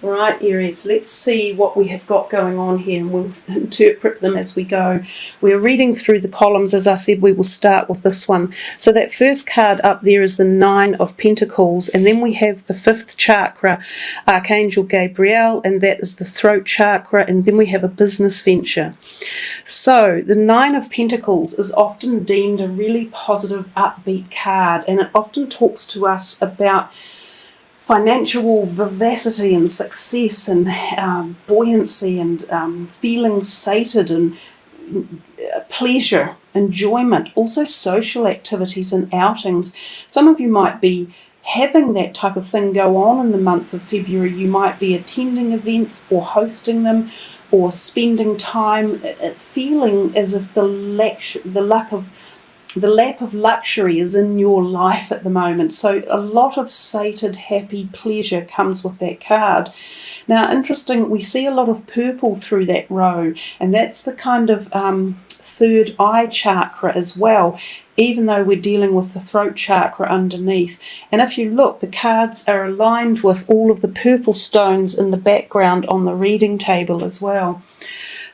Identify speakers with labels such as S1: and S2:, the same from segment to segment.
S1: Right, Aries, let's see what we have got going on here and we'll interpret them as we go. We're reading through the columns. As I said, we will start with this one. So that first card up there is the Nine of Pentacles, and then we have the fifth chakra, Archangel Gabriel, and that is the throat chakra, and then we have a business venture. So the Nine of Pentacles is often deemed a really positive, upbeat card, and it often talks to us about financial vivacity and success and buoyancy and feeling sated and pleasure, enjoyment, also social activities and outings. Some of you might be having that type of thing go on in the month of February. You might be attending events or hosting them or spending time feeling as if the lap of luxury is in your life at the moment. So a lot of sated, happy pleasure comes with that card. Now, interesting, we see a lot of purple through that row, and that's the kind of third eye chakra as well, even though we're dealing with the throat chakra underneath. And if you look, the cards are aligned with all of the purple stones in the background on the reading table as well.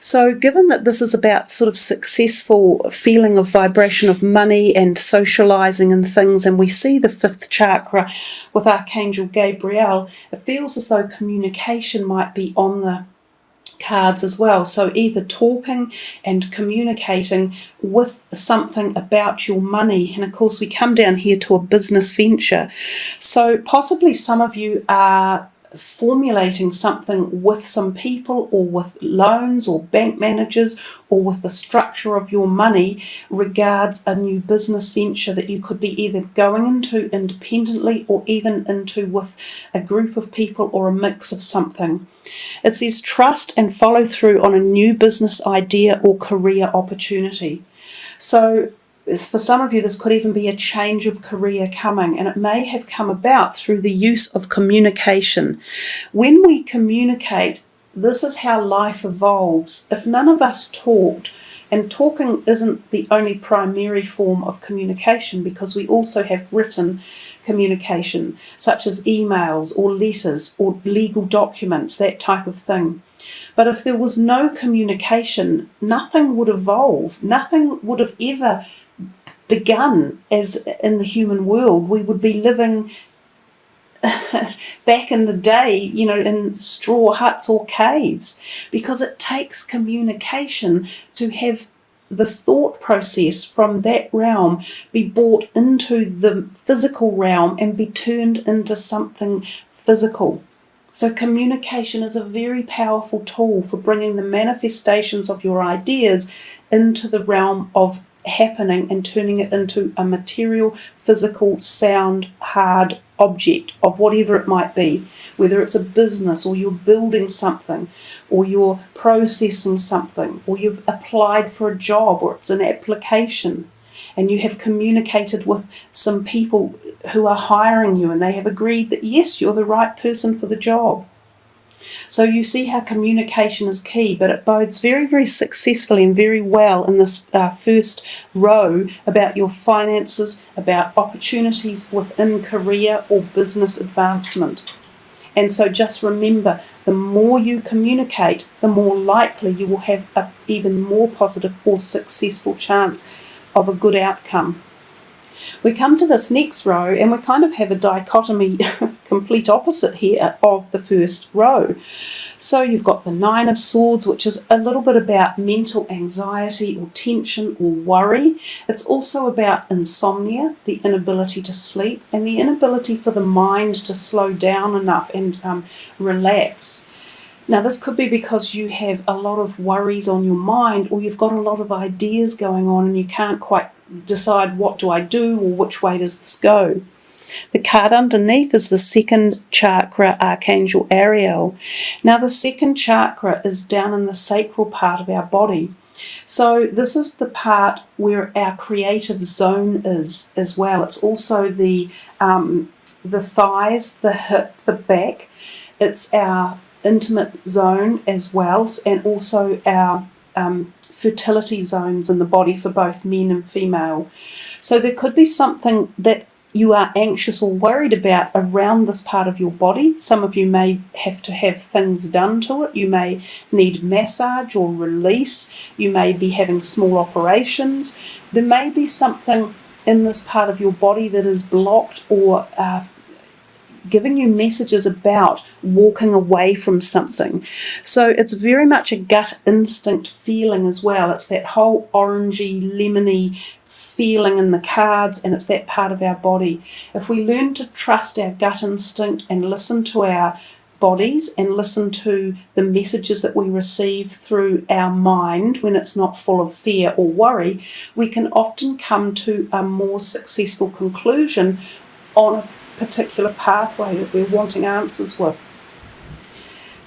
S1: So given that this is about sort of successful feeling of vibration of money and socializing and things, and we see the fifth chakra with Archangel Gabriel, it feels as though communication might be on the cards as well. So either talking and communicating with something about your money. And of course we come down here to a business venture. So possibly some of you are formulating something with some people or with loans or bank managers or with the structure of your money regards a new business venture that you could be either going into independently or even into with a group of people or a mix of something. It says trust and follow through on a new business idea or career opportunity. So for some of you, this could even be a change of career coming, and it may have come about through the use of communication. When we communicate, this is how life evolves. If none of us talked, and talking isn't the only primary form of communication, because we also have written communication, such as emails or letters or legal documents, that type of thing. But if there was no communication, nothing would evolve. Nothing would have ever begun as in the human world. We would be living back in the day, in straw huts or caves, because it takes communication to have the thought process from that realm be brought into the physical realm and be turned into something physical. So communication is a very powerful tool for bringing the manifestations of your ideas into the realm of happening and turning it into a material, physical, sound, hard object of whatever it might be, whether it's a business or you're building something or you're processing something or you've applied for a job or it's an application and you have communicated with some people who are hiring you and they have agreed that yes, you're the right person for the job. So you see how communication is key, but it bodes very, very successfully and very well in this first row about your finances, about opportunities within career or business advancement. And so just remember, the more you communicate, the more likely you will have an even more positive or successful chance of a good outcome. We come to this next row and we kind of have a dichotomy, complete opposite here of the first row. So you've got the Nine of Swords, which is a little bit about mental anxiety or tension or worry. It's also about insomnia, the inability to sleep, and the inability for the mind to slow down enough and relax. Now, this could be because you have a lot of worries on your mind, or you've got a lot of ideas going on and you can't quite decide what do I do or which way does this go. The card underneath is the second chakra, Archangel Ariel. Now, the second chakra is down in the sacral part of our body. So this is the part where our creative zone is as well. It's also the thighs, the hip, the back. It's our intimate zone as well, and also our fertility zones in the body for both men and female. So there could be something that you are anxious or worried about around this part of your body. Some of you may have to have things done to it. You may need massage or release. You may be having small operations. There may be something in this part of your body that is blocked or giving you messages about walking away from something. So it's very much a gut instinct feeling as well. It's that whole orangey, lemony feeling in the cards, and it's that part of our body. If we learn to trust our gut instinct and listen to our bodies and listen to the messages that we receive through our mind when it's not full of fear or worry, we can often come to a more successful conclusion on a particular pathway that we're wanting answers with.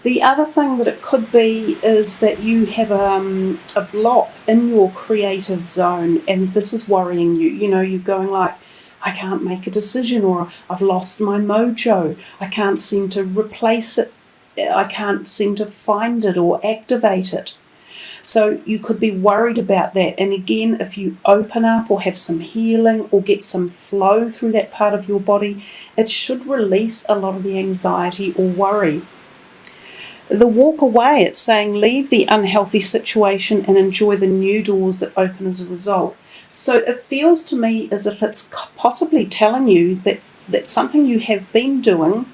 S1: The other thing that it could be is that you have a block in your creative zone, and this is worrying you. You know, you're going like, I can't make a decision, or I've lost my mojo. I can't seem to replace it. I can't seem to find it or activate it. So you could be worried about that. And again, if you open up or have some healing or get some flow through that part of your body, it should release a lot of the anxiety or worry. The walk away, it's saying leave the unhealthy situation and enjoy the new doors that open as a result. So it feels to me as if it's possibly telling you that something you have been doing,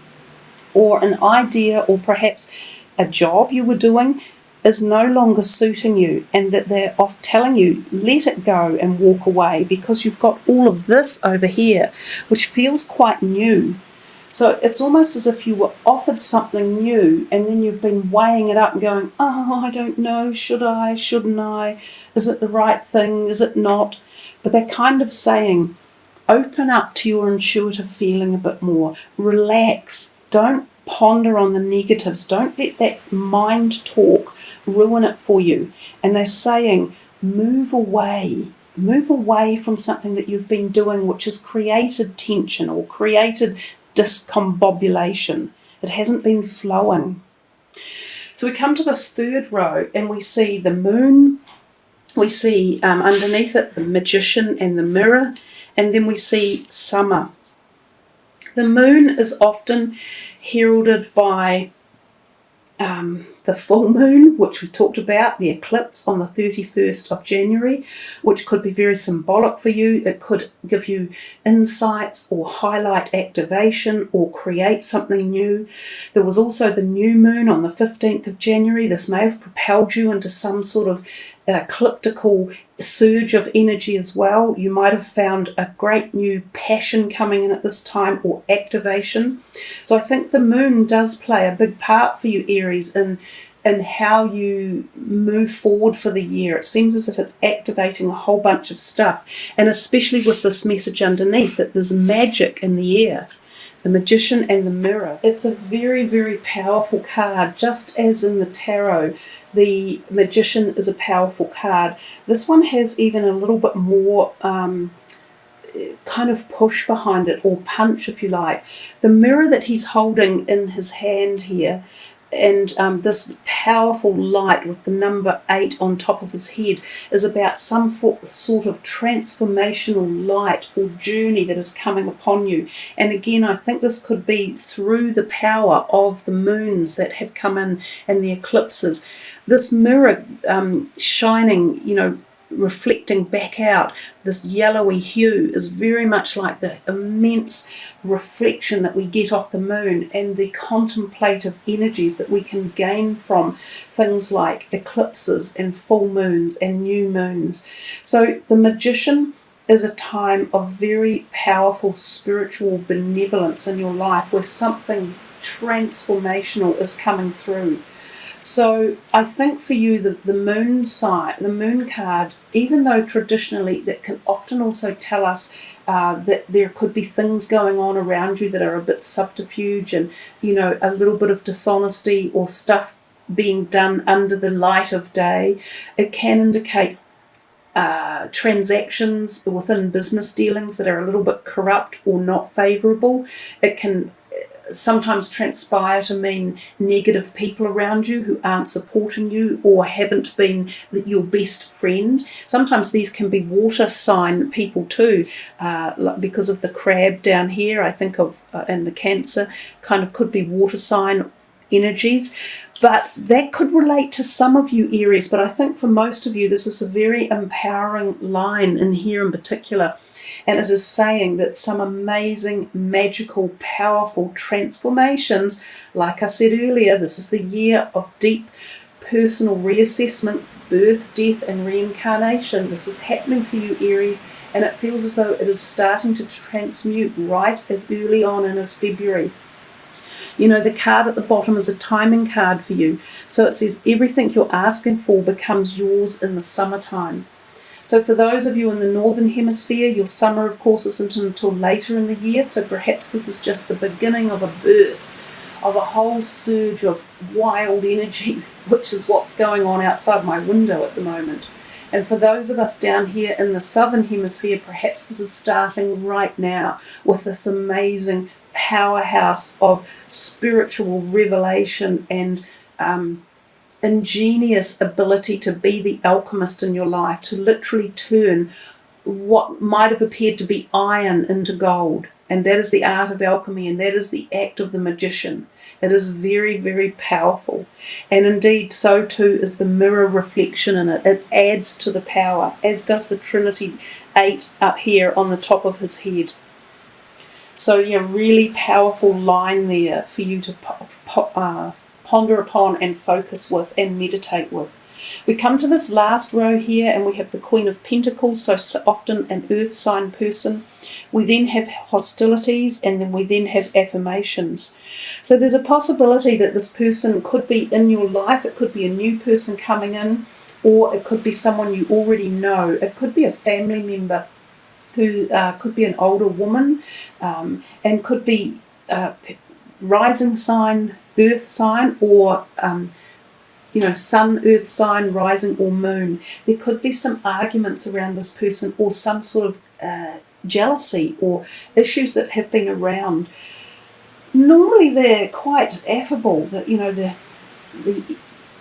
S1: or an idea, or perhaps a job you were doing, is no longer suiting you, and that they're off telling you let it go and walk away, because you've got all of this over here which feels quite new. So it's almost as if you were offered something new, and then you've been weighing it up and going, oh, I don't know, should I, shouldn't I, is it the right thing, is it not? But they're kind of saying, open up to your intuitive feeling a bit more, relax, don't ponder on the negatives, don't let that mind talk ruin it for you. And they're saying, move away from something that you've been doing which has created tension or created discombobulation. It hasn't been flowing. So we come to this third row and we see the moon, we see underneath it the magician and the mirror, and then we see summer. The moon is often heralded by the full moon, which we talked about, the eclipse on the 31st of January, which could be very symbolic for you. It could give you insights or highlight activation or create something new. There was also the new moon on the 15th of January. This may have propelled you into some sort of ecliptical surge of energy as well. You might have found a great new passion coming in at this time, or activation. So I think the moon does play a big part for you, Aries, in how you move forward for the year. It seems as if it's activating a whole bunch of stuff, and especially with this message underneath that there's magic in the air. The magician and the mirror. It's a very, very powerful card, just as in the tarot. The magician is a powerful card. This one has even a little bit more kind of push behind it, or punch if you like. The mirror that he's holding in his hand here, and this powerful light with the number 8 on top of his head, is about some sort of transformational light or journey that is coming upon you. And again, I think this could be through the power of the moons that have come in and the eclipses. This mirror shining, reflecting back out, this yellowy hue is very much like the immense reflection that we get off the moon, and the contemplative energies that we can gain from things like eclipses and full moons and new moons. So the magician is a time of very powerful spiritual benevolence in your life, where something transformational is coming through. So I think for you, the moon sign, the moon card, even though traditionally that can often also tell us that there could be things going on around you that are a bit subterfuge, and a little bit of dishonesty or stuff being done under the light of day. It can indicate transactions within business dealings that are a little bit corrupt or not favourable. It can sometimes transpire to mean negative people around you who aren't supporting you or haven't been your best friend. Sometimes these can be water sign people too, because of the crab down here, I think of, and the Cancer kind of could be water sign energies. But that could relate to some of you, Aries, but I think for most of you this is a very empowering line in here in particular. And it is saying that some amazing, magical, powerful transformations, like I said earlier, this is the year of deep personal reassessments, birth, death, and reincarnation. This is happening for you, Aries, and it feels as though it is starting to transmute right as early on in as February. You know, the card at the bottom is a timing card for you. So it says everything you're asking for becomes yours in the summertime. So for those of you in the Northern Hemisphere, your summer, of course, isn't until later in the year. So perhaps this is just the beginning of a birth of a whole surge of wild energy, which is what's going on outside my window at the moment. And for those of us down here in the Southern Hemisphere, perhaps this is starting right now with this amazing powerhouse of spiritual revelation and ingenious ability to be the alchemist in your life, to literally turn what might have appeared to be iron into gold. And that is the art of alchemy, and that is the act of the magician. It is very, very powerful. And indeed, so too is the mirror reflection in it. It adds to the power, as does the Trinity 8 up here on the top of his head. So, yeah, really powerful line there for you to ponder upon and focus with and meditate with. We come to this last row here and we have the Queen of Pentacles, so often an earth sign person. We then have hostilities, and then we then have affirmations. So there's a possibility that this person could be in your life. It could be a new person coming in, or it could be someone you already know. It could be a family member who could be an older woman, and could be rising sign, earth sign, or sun, earth sign, rising, or moon. There could be some arguments around this person, or some sort of jealousy or issues that have been around. Normally they're quite affable, the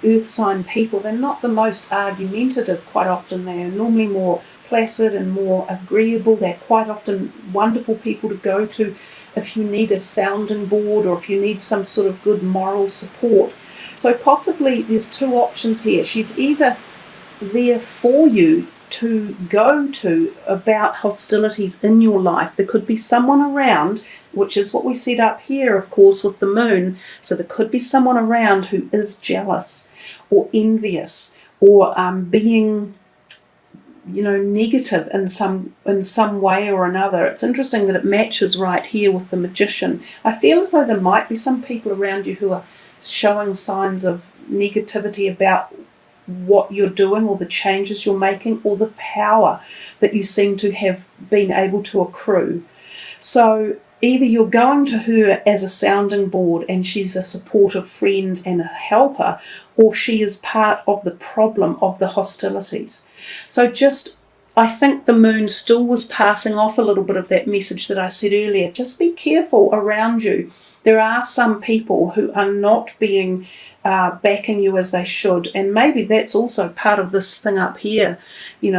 S1: earth sign people. They're not the most argumentative. Quite often they are normally more placid and more agreeable. They're quite often wonderful people to go to if you need a sounding board, or if you need some sort of good moral support. So possibly there's two options here. She's either there for you to go to about hostilities in your life. There could be someone around, which is what we set up here, of course, with the moon. So there could be someone around who is jealous or envious, or being negative in some way or another. It's interesting that it matches right here with the Magician. I feel as though there might be some people around you who are showing signs of negativity about what you're doing, or the changes you're making, or the power that you seem to have been able to accrue. So either you're going to her as a sounding board and she's a supportive friend and a helper, or she is part of the problem of the hostilities. So I think the moon still was passing off a little bit of that message that I said earlier. Just be careful around you. There are some people who are not being backing you as they should, and maybe that's also part of this thing up here. You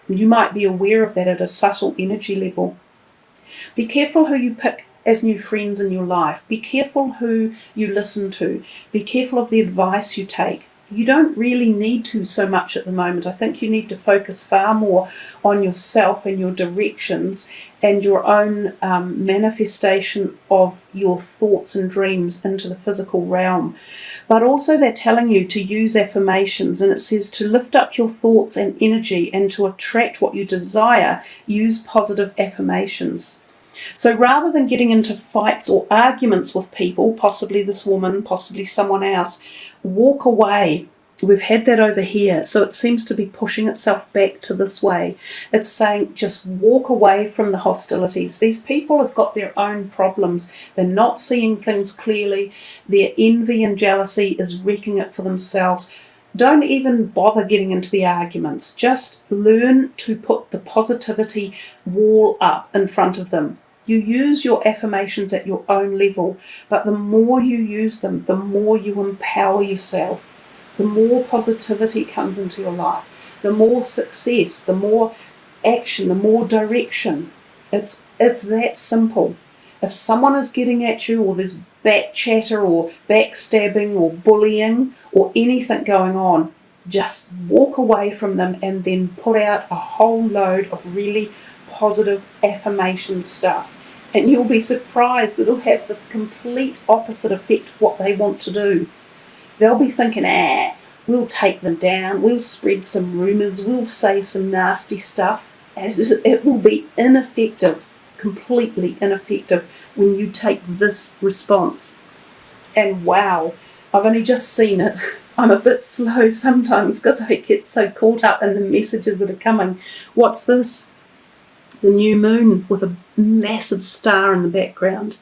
S1: might be aware of that at a subtle energy level. Be careful who you pick as new friends in your life. Be careful who you listen to. Be careful of the advice you take. You don't really need to so much at the moment. I think you need to focus far more on yourself and your directions and your own manifestation of your thoughts and dreams into the physical realm. But also they're telling you to use affirmations, and it says to lift up your thoughts and energy, and to attract what you desire, use positive affirmations. So rather than getting into fights or arguments with people, possibly this woman, possibly someone else, walk away. We've had that over here, so it seems to be pushing itself back to this way. It's saying just walk away from the hostilities. These people have got their own problems. They're not seeing things clearly. Their envy and jealousy is wreaking it for themselves. Don't even bother getting into the arguments. Just learn to put the positivity wall up in front of them. You use your affirmations at your own level, but the more you use them, the more you empower yourself, the more positivity comes into your life, the more success, the more action, the more direction. It's that simple. If someone is getting at you, or there's back chatter or backstabbing or bullying or anything going on, just walk away from them and then put out a whole load of really positive affirmation stuff. And you'll be surprised that it'll have the complete opposite effect of what they want to do. They'll be thinking, we'll take them down, we'll spread some rumours, we'll say some nasty stuff. It will be ineffective, completely ineffective when you take this response. And wow, I've only just seen it. I'm a bit slow sometimes because I get so caught up in the messages that are coming. What's this? The new moon with a massive star in the background,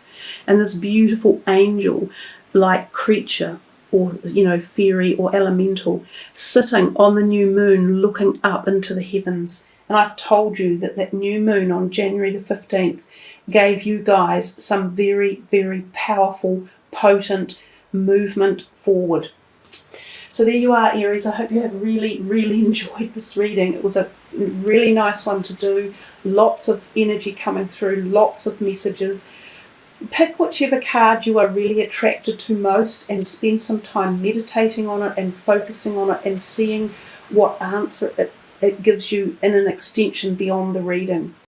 S1: and this beautiful angel-like creature, or fairy or elemental, sitting on the new moon looking up into the heavens. And I've told you that new moon on January the 15th gave you guys some very, very powerful, potent movement forward. So there you are, Aries. I hope you have really, really enjoyed this reading. It was a really nice one to do. Lots of energy coming through, lots of messages. Pick whichever card you are really attracted to most and spend some time meditating on it and focusing on it and seeing what answer it gives you in an extension beyond the reading.